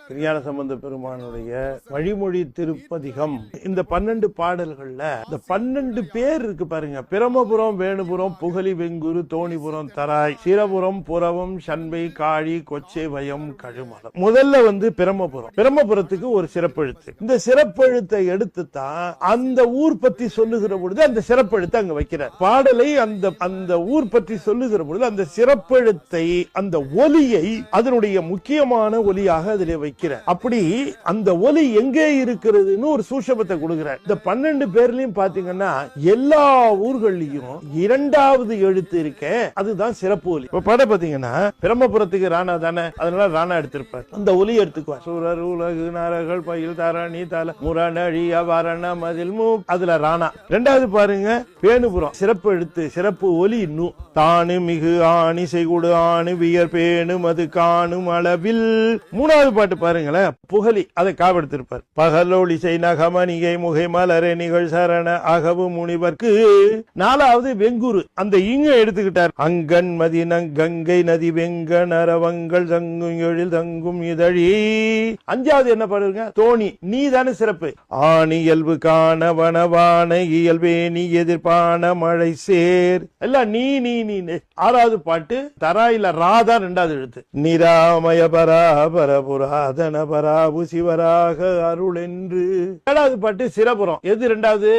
திருஞான சம்பந்த பெருமானுடைய வழிமொழி திருப்பதிகம். இந்த 12 பாடல்கள்ல இந்த 12 பேர் இருக்கு பாருங்க. பிரமபுரம், வேணுபுரம், புகழி, வெங்குரு, தோணிபுரம், தராய், சிரபுரம், புறவம், சண்பை, காழி, கொச்சை, வயம், கழுமலம். முதல்ல பிரமபுரம். பிரமபுரத்துக்கு ஒரு சிறப்பெழுத்து. இந்த சிறப்பெழுத்தை எடுத்து தான் அந்த ஊர் பத்தி சொல்லுகிற பொழுது அந்த சிறப்பெழுத்தை அங்க வைக்கிறார். பாடலை அந்த ஊர் பற்றி சொல்லுகிற பொழுது அந்த சிறப்பெழுத்தை, அந்த ஒலியை அதனுடைய முக்கியமான ஒலியாக அதிலே வைக்கிறார். அப்படி அந்த ஒலி எங்கே இருக்கிறதுன்னு ஒரு சூஷபத்தை கொடுக்கிறார். இந்த 12 பேர்லயும் பாத்தீங்கன்னா எல்லா ஊர்களையும் 2வது எழுத்து இருக்க, அதுதான் சிறப்பு ஒலி. இப்ப படம் பாத்தீங்கன்னா பிரம்மபுரத்துக்கு ராணா தானே, அதனால ராணா எடுத்திருப்பார். அந்த ஒலி எடுத்துக்குவார். சூரர், உலகு, நரகள், பயில், தாரணி, தல, முரணி, அவரண, மதில், மூ, அதுல ராணா. 2வது பாருங்க பேணுபுரம், சிறப்பு எழுத்து, சிறப்பு ஒலி நு. தானு மிகு ஆணி செய்குடு ஆணு வியர் பேணு மது காணும் அளவில். 3வது பாட்டு பாருங்களேன் புகழி, அதை காவெடுத்திருப்பார். பகலோழி செய் நகமணிகை முகை மலரை நிகழ் சரண அகவு முனிவர்க்கு. 4வது வெங்குரு, அந்த இங்க எடுத்துக்கிட்டார். அங்கன் மதினங் கங்கை நதி வெங்க நரவங்கள் தங்கும் எழில் தங்கும் இதழி. 5வது என்ன பாருங்க தோணி, நீ தானே சிறப்பு. ஆணி இயல்பு காண வனவான இயல்பே நீ எதிர்ப்பான மழை சேர், எல்லாம் நீ நீ நீ. 6வது பாட்டு தராயில ராதா 2வது எழுத்து. நிராமய பராபர புராதன பராபு சிவராக அருள் என்று. 7வது பாட்டு சிரபுரம், எது 2வது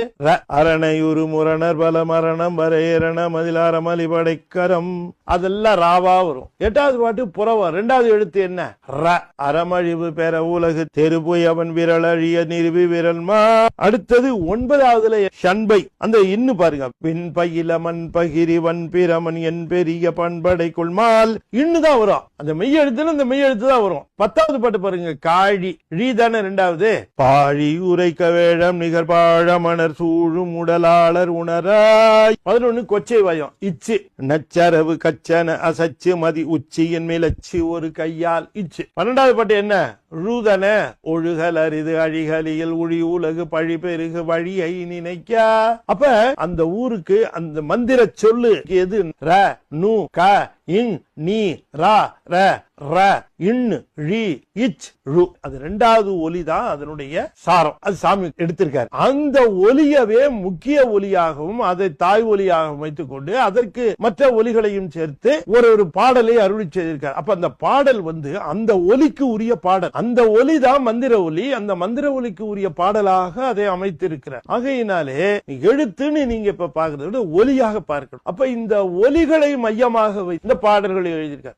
அரணையுரு முரணர் பல மரணம் வரையரண மதிலார மலிபடைக்கரம், அதெல்லாம் ராவா வரும். 8வது பாட்டு புறவம், 2வது எழுத்து என்ன ர. அறமழிவு பெற உலகு தெருபுய் அவன் விரல் அழிய நிறுவி விரல்மா. அடுத்தது 9வதுல சண்பை, அந்த இன்னு பாருங்க. பின் பயில மண் பகிரி வன் பிரமன் என் பெரிய பண்படைக்குள் மால், இன்னுதான் வரும். அந்த மெய் எழுத்துல இந்த மெய் எழுத்து தான் வரும். 10வது பாட்டு பாருங்க காழி, ரீதான 2வது. பாழி உரைக்க வேழம் நிகர் பாழமணர் சூழும் உடலாளர் உணராய். 11 கொச்சை வயம் இச்சு. நச்சரவு கச்சன அசச்சு மதி உச்சியின் மேலச்சு ஒரு கையால் இச்சு. 12வது பாட்டு என்ன ரூதன. ஒழுகல் அரிது அழிகலியில் ஒழி உலகு பழி பெருகு வழியை நினைக்க. அப்ப அந்த ஊருக்கு அந்த மந்திர சொல்லு எது ர நு க இன் நீ ரா ர ர இன் ழி இச் ரு. அது 2வது ஒலி தான் அதனுடைய சாரம். அது சாமி எடுத்திருக்காரு. அந்த ஒலியவே முக்கிய ஒலியாகவும் அதை தாய் ஒலியாகவும் வைத்துக் கொண்டு அதற்கு மற்ற ஒலிகளையும் சேர்த்து ஒரு பாடலை அருளி செய்திருக்கார். அப்ப அந்த பாடல் அந்த ஒலிக்கு உரிய பாடல். அந்த ஒலி தான் மந்திர ஒலி. அந்த மந்திர ஒலிக்கு உரிய பாடலாக அதை அமைத்திருக்கிறார். ஆகையினாலே எழுத்துன்னு நீங்க இப்ப பாக்குறத விட ஒலியாக பார்க்கணும். அப்ப இந்த ஒலிகளை மையமாக வைத்து இந்த பாடல்களை எழுதியிருக்கார்.